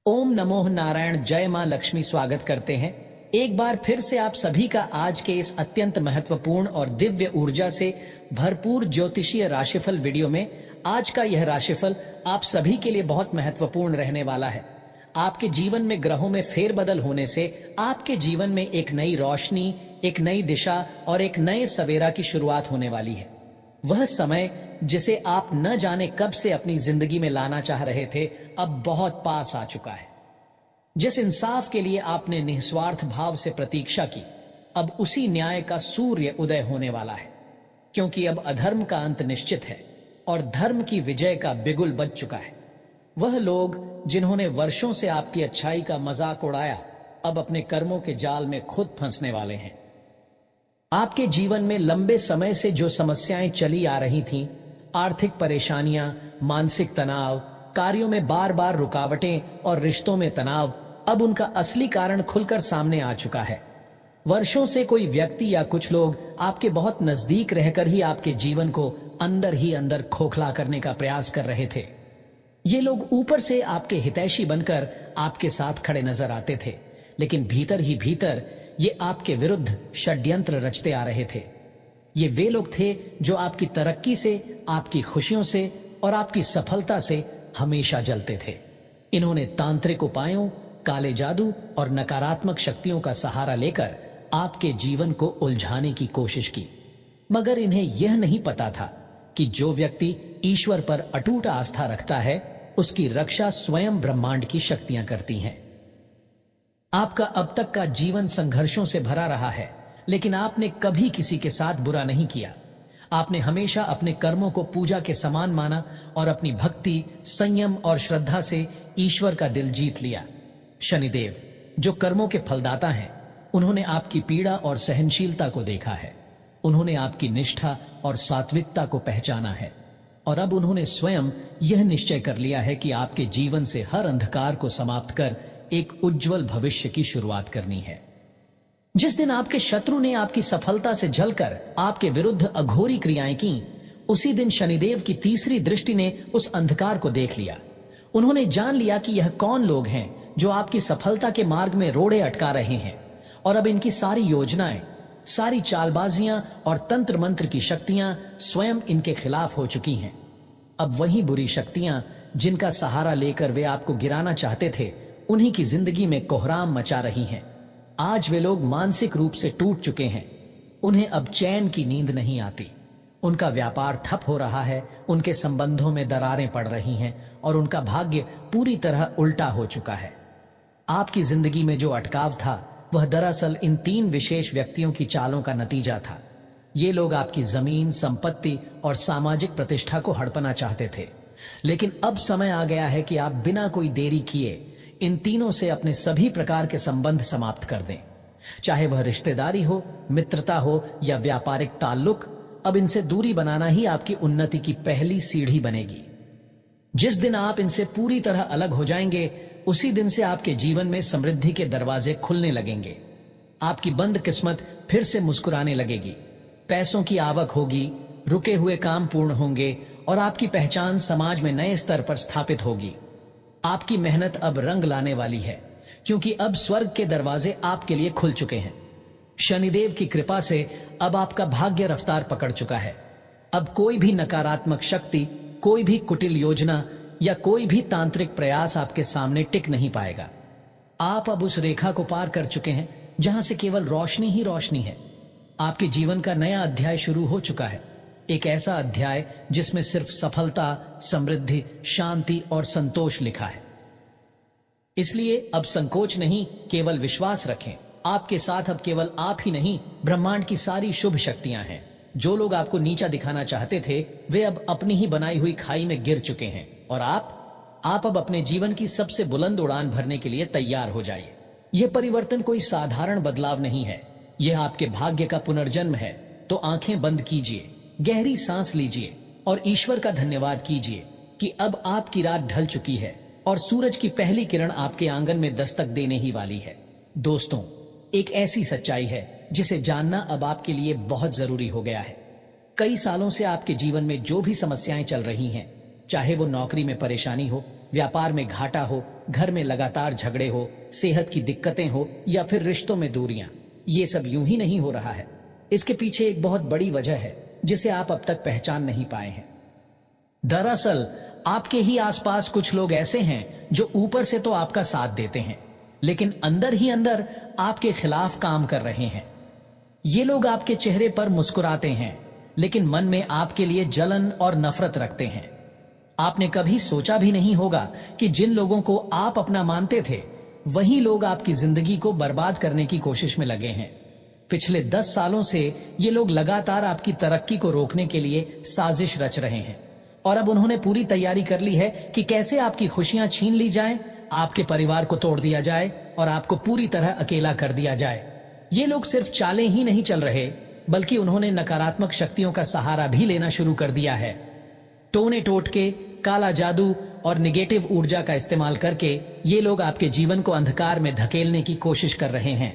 ओम नमो नारायण। जय मां लक्ष्मी। स्वागत करते हैं एक बार फिर से आप सभी का आज के इस अत्यंत महत्वपूर्ण और दिव्य ऊर्जा से भरपूर ज्योतिषीय राशिफल वीडियो में। आज का यह राशिफल आप सभी के लिए बहुत महत्वपूर्ण रहने वाला है। आपके जीवन में ग्रहों में फेरबदल होने से आपके जीवन में एक नई रोशनी, एक नई दिशा और एक नए सवेरा की शुरुआत होने वाली है। वह समय जिसे आप न जाने कब से अपनी जिंदगी में लाना चाह रहे थे, अब बहुत पास आ चुका है। जिस इंसाफ के लिए आपने निस्वार्थ भाव से प्रतीक्षा की, अब उसी न्याय का सूर्य उदय होने वाला है। क्योंकि अब अधर्म का अंत निश्चित है और धर्म की विजय का बिगुल बज चुका है। वह लोग जिन्होंने वर्षों से आपकी अच्छाई का मजाक उड़ाया, अब अपने कर्मों के जाल में खुद फंसने वाले हैं। आपके जीवन में लंबे समय से जो समस्याएं चली आ रही थीं, आर्थिक परेशानियां, मानसिक तनाव, कार्यों में बार बार रुकावटें और रिश्तों में तनाव, अब उनका असली कारण खुलकर सामने आ चुका है। वर्षों से कोई व्यक्ति या कुछ लोग आपके बहुत नजदीक रहकर ही आपके जीवन को अंदर ही अंदर खोखला करने का प्रयास कर रहे थे। ये लोग ऊपर से आपके हितैषी बनकर आपके साथ खड़े नजर आते थे, लेकिन भीतर ही भीतर ये आपके विरुद्ध षड्यंत्र रचते आ रहे थे। ये वे लोग थे जो आपकी तरक्की से, आपकी खुशियों से और आपकी सफलता से हमेशा जलते थे। इन्होंने तांत्रिक उपायों, काले जादू और नकारात्मक शक्तियों का सहारा लेकर आपके जीवन को उलझाने की कोशिश की, मगर इन्हें यह नहीं पता था कि जो व्यक्ति ईश्वर पर अटूट आस्था रखता है, उसकी रक्षा स्वयं ब्रह्मांड की शक्तियां करती हैं। आपका अब तक का जीवन संघर्षों से भरा रहा है, लेकिन आपने कभी किसी के साथ बुरा नहीं किया। आपने हमेशा अपने कर्मों को पूजा के समान माना और अपनी भक्ति, संयम और श्रद्धा से ईश्वर का दिल जीत लिया। शनिदेव, जो कर्मों के फलदाता हैं, उन्होंने आपकी पीड़ा और सहनशीलता को देखा है। उन्होंने आपकी निष्ठा और सात्विकता को पहचाना है और अब उन्होंने स्वयं यह निश्चय कर लिया है कि आपके जीवन से हर अंधकार को समाप्त कर एक उज्जवल भविष्य की शुरुआत करनी है। जिस दिन आपके शत्रु ने आपकी सफलता से जलकर आपके विरुद्ध अघोरी क्रियाएं की, उसी दिन शनिदेव की तीसरी दृष्टि ने उस अंधकार को देख लिया। उन्होंने जान लिया कि यह कौन लोग हैं जो आपकी सफलता के मार्ग में रोड़े अटका रहे हैं, और अब इनकी सारी योजनाएं, सारी चालबाजियां और तंत्र मंत्र की शक्तियां स्वयं इनके खिलाफ हो चुकी हैं। अब वही बुरी शक्तियां जिनका सहारा लेकर वे आपको गिराना चाहते थे, उन्हीं की जिंदगी में कोहराम मचा रही हैं। आज वे लोग मानसिक रूप से टूट चुके हैं। उन्हें अब चैन की नींद नहीं आती। उनका व्यापार ठप हो रहा है, उनके संबंधों में दरारें पड़ रही हैं और उनका भाग्य पूरी तरह उल्टा हो चुका है। आपकी जिंदगी में जो अटकाव था, वह दरअसल इन तीन विशेष व्यक्तियों की चालों का नतीजा था। ये लोग आपकी जमीन, संपत्ति और सामाजिक प्रतिष्ठा को हड़पना चाहते थे, लेकिन अब समय आ गया है कि आप बिना कोई देरी किए इन तीनों से अपने सभी प्रकार के संबंध समाप्त कर दें। चाहे वह रिश्तेदारी हो, मित्रता हो या व्यापारिक ताल्लुक, अब इनसे दूरी बनाना ही आपकी उन्नति की पहली सीढ़ी बनेगी। जिस दिन आप इनसे पूरी तरह अलग हो जाएंगे, उसी दिन से आपके जीवन में समृद्धि के दरवाजे खुलने लगेंगे। आपकी बंद किस्मत फिर से मुस्कुराने लगेगी। पैसों की आवक होगी, रुके हुए काम पूर्ण होंगे और आपकी पहचान समाज में नए स्तर पर स्थापित होगी। आपकी मेहनत अब रंग लाने वाली है, क्योंकि अब स्वर्ग के दरवाजे आपके लिए खुल चुके हैं। शनिदेव की कृपा से अब आपका भाग्य रफ्तार पकड़ चुका है। अब कोई भी नकारात्मक शक्ति, कोई भी कुटिल योजना या कोई भी तांत्रिक प्रयास आपके सामने टिक नहीं पाएगा। आप अब उस रेखा को पार कर चुके हैं जहां से केवल रोशनी ही रोशनी है। आपके जीवन का नया अध्याय शुरू हो चुका है, एक ऐसा अध्याय जिसमें सिर्फ सफलता, समृद्धि, शांति और संतोष लिखा है। इसलिए अब संकोच नहीं, केवल विश्वास रखें। आपके साथ अब केवल आप ही नहीं, ब्रह्मांड की सारी शुभ शक्तियां हैं। जो लोग आपको नीचा दिखाना चाहते थे, वे अब अपनी ही बनाई हुई खाई में गिर चुके हैं और आप अब अपने जीवन की सबसे बुलंद उड़ान भरने के लिए तैयार हो जाइए। यह परिवर्तन कोई साधारण बदलाव नहीं है, यह आपके भाग्य का पुनर्जन्म है। तो आंखें बंद कीजिए, गहरी सांस लीजिए और ईश्वर का धन्यवाद कीजिए कि अब आपकी रात ढल चुकी है और सूरज की पहली किरण आपके आंगन में दस्तक देने ही वाली है। दोस्तों, एक ऐसी सच्चाई है जिसे जानना अब आपके लिए बहुत जरूरी हो गया है। कई सालों से आपके जीवन में जो भी समस्याएं चल रही हैं, चाहे वो नौकरी में परेशानी हो, व्यापार में घाटा हो घर में लगातार झगड़े हो, सेहत की दिक्कतें हो या फिर रिश्तों में दूरियां, ये सब यूं ही नहीं हो रहा है। इसके पीछे एक बहुत बड़ी वजह है जिसे आप अब तक पहचान नहीं पाए हैं। दरअसल आपके ही आसपास कुछ लोग ऐसे हैं जो ऊपर से तो आपका साथ देते हैं, लेकिन अंदर ही अंदर आपके खिलाफ काम कर रहे हैं। ये लोग आपके चेहरे पर मुस्कुराते हैं, लेकिन मन में आपके लिए जलन और नफरत रखते हैं। आपने कभी सोचा भी नहीं होगा कि जिन लोगों को आप अपना मानते थे, वही लोग आपकी जिंदगी को बर्बाद करने की कोशिश में लगे हैं। पिछले 10 सालों से ये लोग लगातार आपकी तरक्की को रोकने के लिए साजिश रच रहे हैं, और अब उन्होंने पूरी तैयारी कर ली है कि कैसे आपकी खुशियां छीन ली जाएं, आपके परिवार को तोड़ दिया जाए और आपको पूरी तरह अकेला कर दिया जाए। ये लोग सिर्फ चालें ही नहीं चल रहे, बल्कि उन्होंने नकारात्मक शक्तियों का सहारा भी लेना शुरू कर दिया है। टोने टोटके, काला जादू और निगेटिव ऊर्जा का इस्तेमाल करके ये लोग आपके जीवन को अंधकार में धकेलने की कोशिश कर रहे हैं।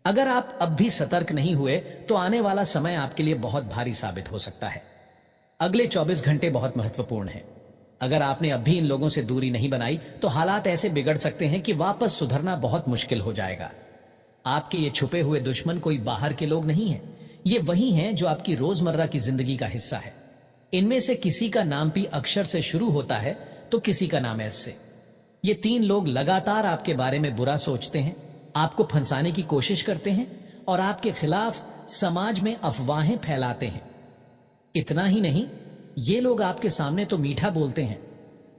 अगर आप अब भी सतर्क नहीं हुए तो आने वाला समय आपके लिए बहुत भारी साबित हो सकता है। अगले 24 घंटे बहुत महत्वपूर्ण हैं। अगर आपने अब भी इन लोगों से दूरी नहीं बनाई तो हालात ऐसे बिगड़ सकते हैं कि वापस सुधरना बहुत मुश्किल हो जाएगा। आपके ये छुपे हुए दुश्मन कोई बाहर के लोग नहीं हैं, ये वही हैं जो आपकी रोजमर्रा की जिंदगी का हिस्सा है। इनमें से किसी का नाम पी अक्षर से शुरू होता है तो किसी का नाम एस से। ये 3 लोग लगातार आपके बारे में बुरा सोचते हैं, आपको फंसाने की कोशिश करते हैं और आपके खिलाफ समाज में अफवाहें फैलाते हैं। इतना ही नहीं, ये लोग आपके सामने तो मीठा बोलते हैं,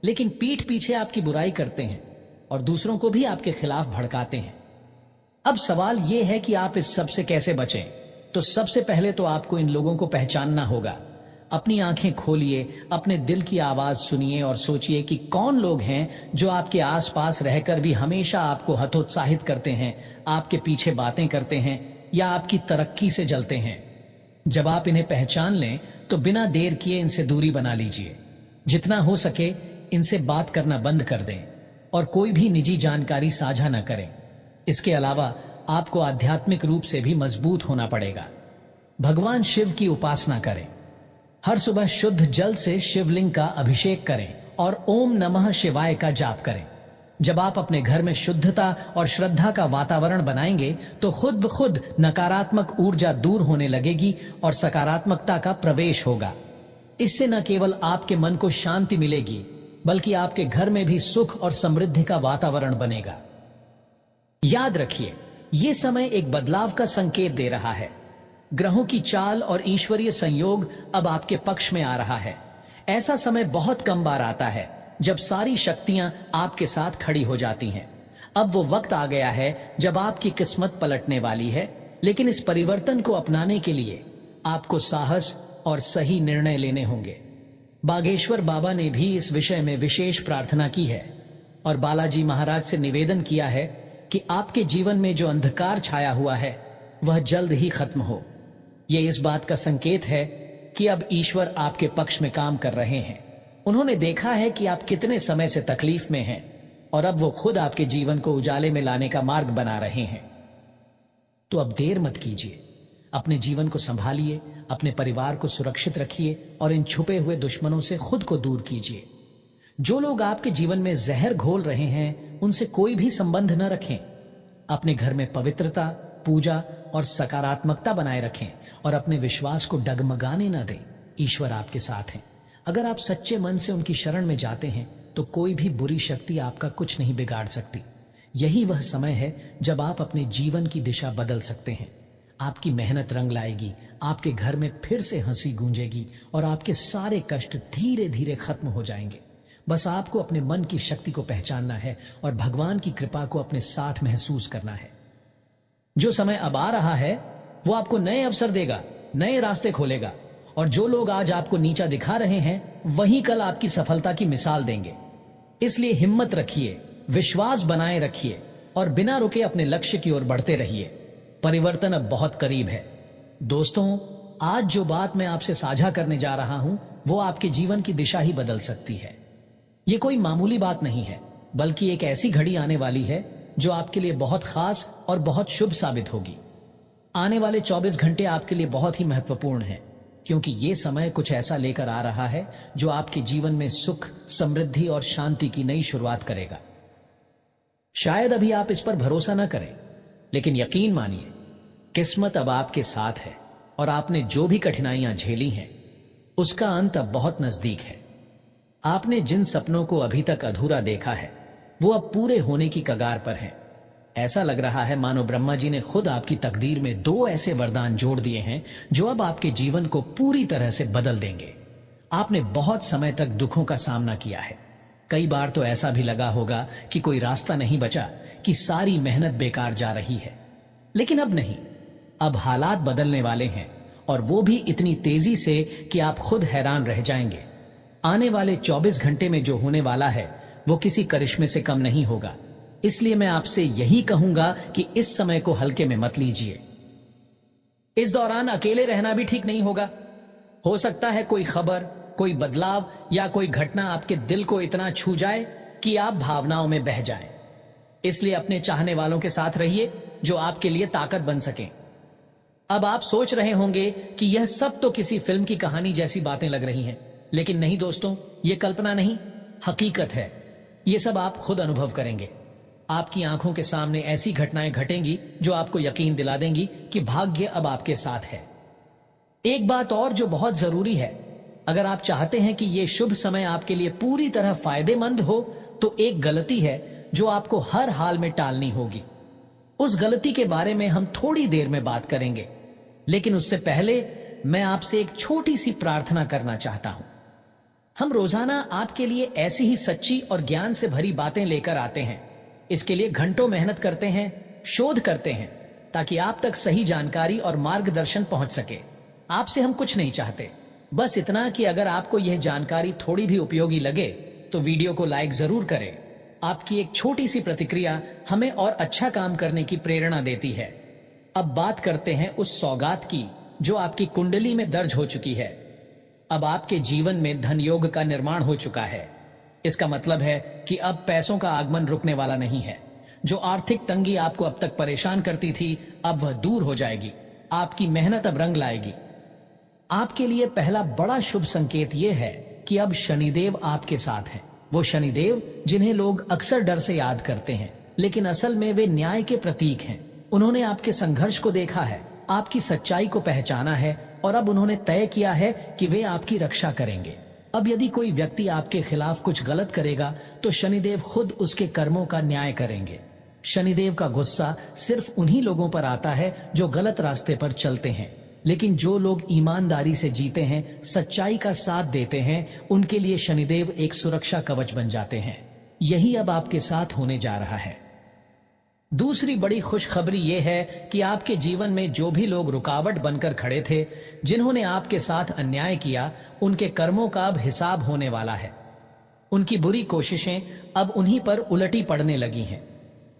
लेकिन पीठ पीछे आपकी बुराई करते हैं और दूसरों को भी आपके खिलाफ भड़काते हैं। अब सवाल यह है कि आप इस सब से कैसे बचें। तो सबसे पहले तो आपको इन लोगों को पहचानना होगा। अपनी आंखें खोलिए, अपने दिल की आवाज सुनिए और सोचिए कि कौन लोग हैं जो आपके आसपास रहकर भी हमेशा आपको हतोत्साहित करते हैं, आपके पीछे बातें करते हैं या आपकी तरक्की से जलते हैं। जब आप इन्हें पहचान लें तो बिना देर किए इनसे दूरी बना लीजिए। जितना हो सके इनसे बात करना बंद कर दें और कोई भी निजी जानकारी साझा न करें। इसके अलावा आपको आध्यात्मिक रूप से भी मजबूत होना पड़ेगा। भगवान शिव की उपासना करें। हर सुबह शुद्ध जल से शिवलिंग का अभिषेक करें और ओम नमः शिवाय का जाप करें। जब आप अपने घर में शुद्धता और श्रद्धा का वातावरण बनाएंगे तो खुद ब खुद नकारात्मक ऊर्जा दूर होने लगेगी और सकारात्मकता का प्रवेश होगा। इससे न केवल आपके मन को शांति मिलेगी, बल्कि आपके घर में भी सुख और समृद्धि का वातावरण बनेगा। याद रखिए, ये समय एक बदलाव का संकेत दे रहा है। ग्रहों की चाल और ईश्वरीय संयोग अब आपके पक्ष में आ रहा है। ऐसा समय बहुत कम बार आता है जब सारी शक्तियां आपके साथ खड़ी हो जाती हैं। अब वो वक्त आ गया है जब आपकी किस्मत पलटने वाली है, लेकिन इस परिवर्तन को अपनाने के लिए आपको साहस और सही निर्णय लेने होंगे। बागेश्वर बाबा ने भी इस विषय में विशेष प्रार्थना की है और बालाजी महाराज से निवेदन किया है कि आपके जीवन में जो अंधकार छाया हुआ है वह जल्द ही खत्म हो। यह इस बात का संकेत है कि अब ईश्वर आपके पक्ष में काम कर रहे हैं। उन्होंने देखा है कि आप कितने समय से तकलीफ में हैं और अब वो खुद आपके जीवन को उजाले में लाने का मार्ग बना रहे हैं। तो अब देर मत कीजिए, अपने जीवन को संभालिए, अपने परिवार को सुरक्षित रखिए और इन छुपे हुए दुश्मनों से खुद को दूर कीजिए। जो लोग आपके जीवन में जहर घोल रहे हैं उनसे कोई भी संबंध न रखें। अपने घर में पवित्रता, पूजा और सकारात्मकता बनाए रखें और अपने विश्वास को डगमगाने न दें। ईश्वर आपके साथ हैं। अगर आप सच्चे मन से उनकी शरण में जाते हैं तो कोई भी बुरी शक्ति आपका कुछ नहीं बिगाड़ सकती। यही वह समय है जब आप अपने जीवन की दिशा बदल सकते हैं। आपकी मेहनत रंग लाएगी, आपके घर में फिर से हंसी गूंजेगी और आपके सारे कष्ट धीरे धीरे खत्म हो जाएंगे। बस आपको अपने मन की शक्ति को पहचानना है और भगवान की कृपा को अपने साथ महसूस करना है। जो समय अब आ रहा है वो आपको नए अवसर देगा, नए रास्ते खोलेगा और जो लोग आज आपको नीचा दिखा रहे हैं वही कल आपकी सफलता की मिसाल देंगे। इसलिए हिम्मत रखिए, विश्वास बनाए रखिए और बिना रुके अपने लक्ष्य की ओर बढ़ते रहिए। परिवर्तन अब बहुत करीब है। दोस्तों, आज जो बात मैं आपसे साझा करने जा रहा हूं वो आपके जीवन की दिशा ही बदल सकती है। ये कोई मामूली बात नहीं है, बल्कि एक ऐसी घड़ी आने वाली है जो आपके लिए बहुत खास और बहुत शुभ साबित होगी। आने वाले 24 घंटे आपके लिए बहुत ही महत्वपूर्ण हैं, क्योंकि ये समय कुछ ऐसा लेकर आ रहा है जो आपके जीवन में सुख, समृद्धि और शांति की नई शुरुआत करेगा। शायद अभी आप इस पर भरोसा न करें, लेकिन यकीन मानिए, किस्मत अब आपके साथ है और आपने जो भी कठिनाइयां झेली हैं, उसका अंत अब बहुत नजदीक है। आपने जिन सपनों को अभी तक अधूरा देखा है, वो अब पूरे होने की कगार पर हैं। ऐसा लग रहा है मानो ब्रह्मा जी ने खुद आपकी तकदीर में 2 ऐसे वरदान जोड़ दिए हैं जो अब आपके जीवन को पूरी तरह से बदल देंगे। आपने बहुत समय तक दुखों का सामना किया है। कई बार तो ऐसा भी लगा होगा कि कोई रास्ता नहीं बचा, कि सारी मेहनत बेकार जा रही है। लेकिन अब नहीं, अब हालात बदलने वाले हैं, और वो भी इतनी तेजी से कि आप खुद हैरान रह जाएंगे। आने वाले 24 घंटे में जो होने वाला है वो किसी करिश्मे से कम नहीं होगा। इसलिए मैं आपसे यही कहूंगा कि इस समय को हल्के में मत लीजिए। इस दौरान अकेले रहना भी ठीक नहीं होगा। हो सकता है कोई खबर, कोई बदलाव या कोई घटना आपके दिल को इतना छू जाए कि आप भावनाओं में बह जाएं। इसलिए अपने चाहने वालों के साथ रहिए जो आपके लिए ताकत बन सकें। अब आप सोच रहे होंगे कि यह सब तो किसी फिल्म की कहानी जैसी बातें लग रही हैं, लेकिन नहीं दोस्तों, ये कल्पना नहीं, हकीकत है। ये सब आप खुद अनुभव करेंगे। आपकी आंखों के सामने ऐसी घटनाएं घटेंगी जो आपको यकीन दिला देंगी कि भाग्य अब आपके साथ है। एक बात और जो बहुत जरूरी है, अगर आप चाहते हैं कि यह शुभ समय आपके लिए पूरी तरह फायदेमंद हो, तो एक गलती है जो आपको हर हाल में टालनी होगी। उस गलती के बारे में हम थोड़ी देर में बात करेंगे, लेकिन उससे पहले मैं आपसे एक छोटी सी प्रार्थना करना चाहता हूं। हम रोजाना आपके लिए ऐसी ही सच्ची और ज्ञान से भरी बातें लेकर आते हैं। इसके लिए घंटों मेहनत करते हैं, शोध करते हैं, ताकि आप तक सही जानकारी और मार्गदर्शन पहुंच सके। आपसे हम कुछ नहीं चाहते, बस इतना कि अगर आपको यह जानकारी थोड़ी भी उपयोगी लगे तो वीडियो को लाइक जरूर करें। आपकी एक छोटी सी प्रतिक्रिया हमें और अच्छा काम करने की प्रेरणा देती है। अब बात करते हैं उस सौगात की जो आपकी कुंडली में दर्ज हो चुकी है। अब आपके जीवन में धन योग का निर्माण हो चुका है। इसका मतलब है कि अब पैसों का आगमन रुकने वाला नहीं है। जो आर्थिक तंगी आपको अब तक परेशान करती थी, अब वह दूर हो जाएगी। आपकी मेहनत अब रंग लाएगी। आपके लिए पहला बड़ा शुभ संकेत यह है कि अब शनिदेव आपके साथ हैं। वो शनिदेव जिन्हें लोग अक्सर डर से याद करते हैं, लेकिन असल में वे न्याय के प्रतीक हैं। उन्होंने आपके संघर्ष को देखा है, आपकी सच्चाई को पहचाना है, और अब उन्होंने तय किया है कि वे आपकी रक्षा करेंगे। अब यदि कोई व्यक्ति आपके खिलाफ कुछ गलत करेगा तो शनिदेव खुद उसके कर्मों का न्याय करेंगे। शनिदेव का गुस्सा सिर्फ उन्हीं लोगों पर आता है जो गलत रास्ते पर चलते हैं, लेकिन जो लोग ईमानदारी से जीते हैं, सच्चाई का साथ देते हैं, उनके लिए शनिदेव एक सुरक्षा कवच बन जाते हैं। यही अब आपके साथ होने जा रहा है। दूसरी बड़ी खुशखबरी यह है कि आपके जीवन में जो भी लोग रुकावट बनकर खड़े थे, जिन्होंने आपके साथ अन्याय किया, उनके कर्मों का अब हिसाब होने वाला है। उनकी बुरी कोशिशें अब उन्हीं पर उलटी पड़ने लगी हैं।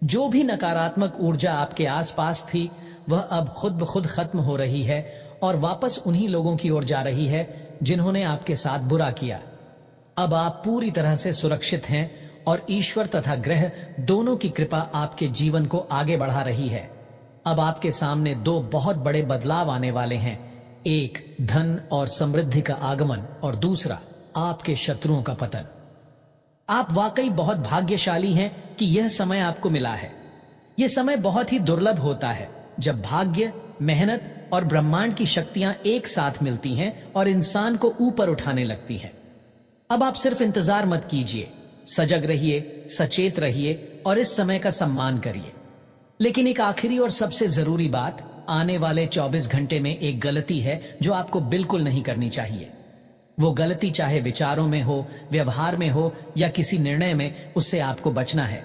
जो भी नकारात्मक ऊर्जा आपके आसपास थी, वह अब खुद ब खुद खत्म हो रही है और वापस उन्हीं लोगों की ओर जा रही है जिन्होंने आपके साथ बुरा किया। अब आप पूरी तरह से सुरक्षित हैं और ईश्वर तथा ग्रह दोनों की कृपा आपके जीवन को आगे बढ़ा रही है। अब आपके सामने 2 बहुत बड़े बदलाव आने वाले हैं। एक, धन और समृद्धि का आगमन, और दूसरा, आपके शत्रुओं का पतन। आप वाकई बहुत भाग्यशाली हैं कि यह समय आपको मिला है। यह समय बहुत ही दुर्लभ होता है जब भाग्य, मेहनत और ब्रह्मांड की शक्तियां एक साथ मिलती हैं और इंसान को ऊपर उठाने लगती हैं। अब आप सिर्फ इंतजार मत कीजिए, सजग रहिए, सचेत रहिए और इस समय का सम्मान करिए। लेकिन एक आखिरी और सबसे जरूरी बात, आने वाले 24 घंटे में एक गलती है जो आपको बिल्कुल नहीं करनी चाहिए। वो गलती चाहे विचारों में हो, व्यवहार में हो या किसी निर्णय में, उससे आपको बचना है।